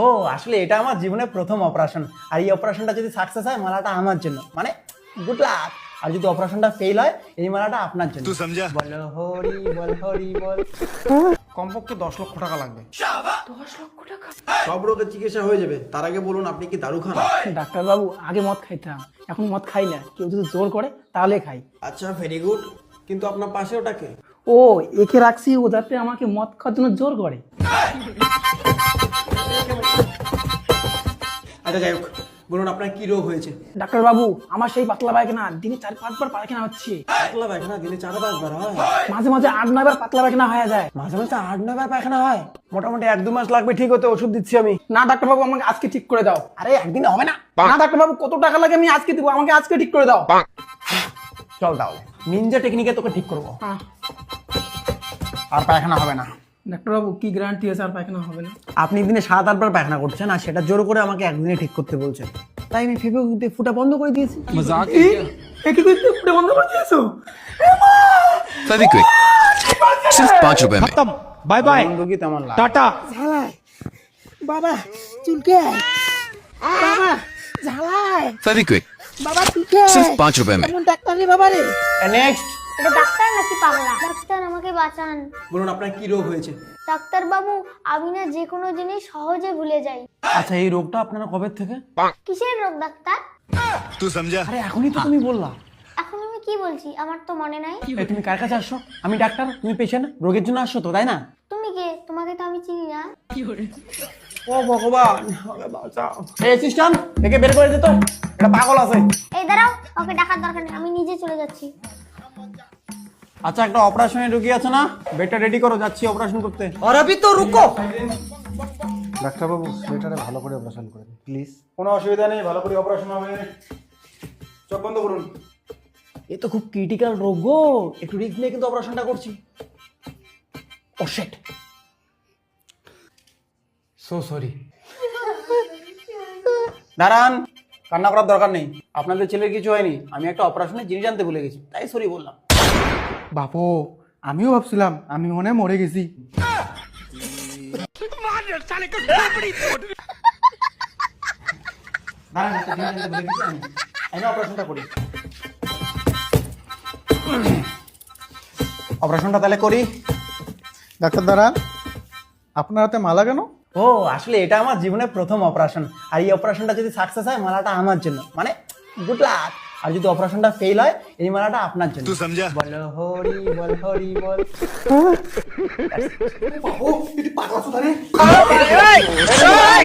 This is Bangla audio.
ও আসলে এটা আমার জীবনের প্রথম অপারেশন, আর এই অপারেশনটা যদি সাকসেস হয় মালাটা আমার জন্য, মানে গুড লাক। আর যদি অপারেশনটা ফেল হয় এই মালাটা আপনার জন্য। তুই সমঝা? বলো হরি বল হরি বল। কমপক্ষে 10 লক্ষ টাকা লাগবে। 10 লক্ষ টাকা? সব রোগের চিকিৎসা হয়ে যাবে, তার আগে বলুন আপনি কি দারু খান? ডাক্তারবাবু, আগে মদ খাইতাম, এখন মদ খাই না। কেউ যদি জোর করে তাহলে খাই। আচ্ছা, ভেরি গুড। কিন্তু আপনার পাশে ওটাকে? ও, একে রাখছি ও যাতে আমাকে মদ খাওয়ার জন্য জোর করে। আচ্ছা যাই হোক, বলুন আপনার কি রোগ হয়েছে? ডাক্তারবাবু, আমার সেই পাতলা পায়খানা, দিনে 4-5 বার পায়খানা হচ্ছে। পাতলা পায়খানা দিনে 4-5 বার হয়? মাঝে মাঝে 8-9 বার পাতলা পায়খানা হয়ে যায়। মাঝে মাঝে 8-9 বার পায়খানা হয়? মোটামুটি 1-2 মাস লাগবে ঠিক হতে, ওষুধ দিচ্ছি আমি। না ডাক্তারবাবু, আমাকে আজকে ঠিক করে দাও। আরে একদিনে হবে না। না ডাক্তারবাবু, কত টাকা লাগে আমি আজকে দিব, আমাকে আজকে ঠিক করে দাও। চল তাহলে নিনজা টেকনিকে তোকে ঠিক করবো, হ্যাঁ। আর পায়খানা হবে না। ডাক্তারবাবু, কি গ্যারান্টি আছে আর পায়খানা হবে না? আপনি দিনে 7-8 বার পায়খানা করছেন, আর সেটা জোর করে আমাকে একদিনে ঠিক করতে বলছেন, তাই আমি ফেভিকুইক দিয়ে ফুটা বন্ধ করে দিয়েছি। একে করতে ফুটে বন্ধ করে দিয়েছো? फेविक्विक सिर्फ 5 रुपए में। Bye bye. রোগী তেমন লাভ। টাটা। বাবা চুলকে বাবা ঝালাই फेविक्विक বাবা চুলকে सिर्फ 5 रुपए में। কেমন ডাক্তার রে বাবা রে? নেক্সট এটা ডাক্তার নাকি পাগলা? ডাক্তার আমাকে বাঁচান। বলুন আপনার কি রোগ হয়েছে? ডাক্তার বাবু, আমি না যে কোনো জিনিস সহজে ভুলে যাই। আচ্ছা, এই রোগটা আপনার কবে থেকে? কিসের রোগ ডাক্তার? तू समझा? আরে এখনই তো তুমি বললা। এখন আমি কি বলছি আমার তো মনে নাই। এই তুমি কার কাছে আসছো? আমি ডাক্তার, তুমি পেশেন্ট, রোগের জন্য আসছো তো, তাই না? তুমি কে? তোমাকে তো আমি চিনি না। ও ভগবান, আমাকে বাঁচাও। এই অ্যাসিস্ট্যান্ট, একে বের করে দে তো, এটা পাগল আছে। এই দাঁড়াও, ওকে ডাকার দরকার নেই, আমি নিজে চলে যাচ্ছি। আচ্ছা, একটা অপারেশনের রোগী আছে না, বেডটা রেডি করো, যাচ্ছি অপারেশন করতে। और अभी तो रुको। ডাক্তারবাবু, বেটারে ভালো করে অপারেশন করেন প্লিজ। কোনো অসুবিধা নেই, ভালো করে অপারেশন হবে। চোখ বন্ধ করুন। এ তো খুব ক্রিটিক্যাল রোগ গো, একটু রিস্ক নিয়ে কিন্তু অপারেশনটা করছি। ও শিট, সো সরি। দাঁড়ান, কান্না করার দরকার নেই, আপনাদের ছেলের কিছু হয়নি। আমি একটা অপারেশনের জিনিস জানতে ভুলে গেছি, তাই সরি বললাম। বাপু, আমিও ভাবছিলাম আমি মনে হয় মরে গেছি। দাঁড়ান, একটা জিনিস জানতে ভুলে গেছি আমি। আমি অপারেশনটা করি। অপারেশনটা তাহলে করি। ডাক্তার দাঁড়ান, আপনার হাতে মালা কেন? ও আসলে এটা আমার জীবনের প্রথম অপারেশন, আর এই অপারেশনটা যদি সাকসেস হয় মালাটা আমার জন্য, মানে গুড লাক। আর যদি অপারেশনটা ফেল হয় এই মালাটা আপনার জন্য। तू समझा? বলো হরি বল হরি বল। ও, এটি পাগলা সুধারে।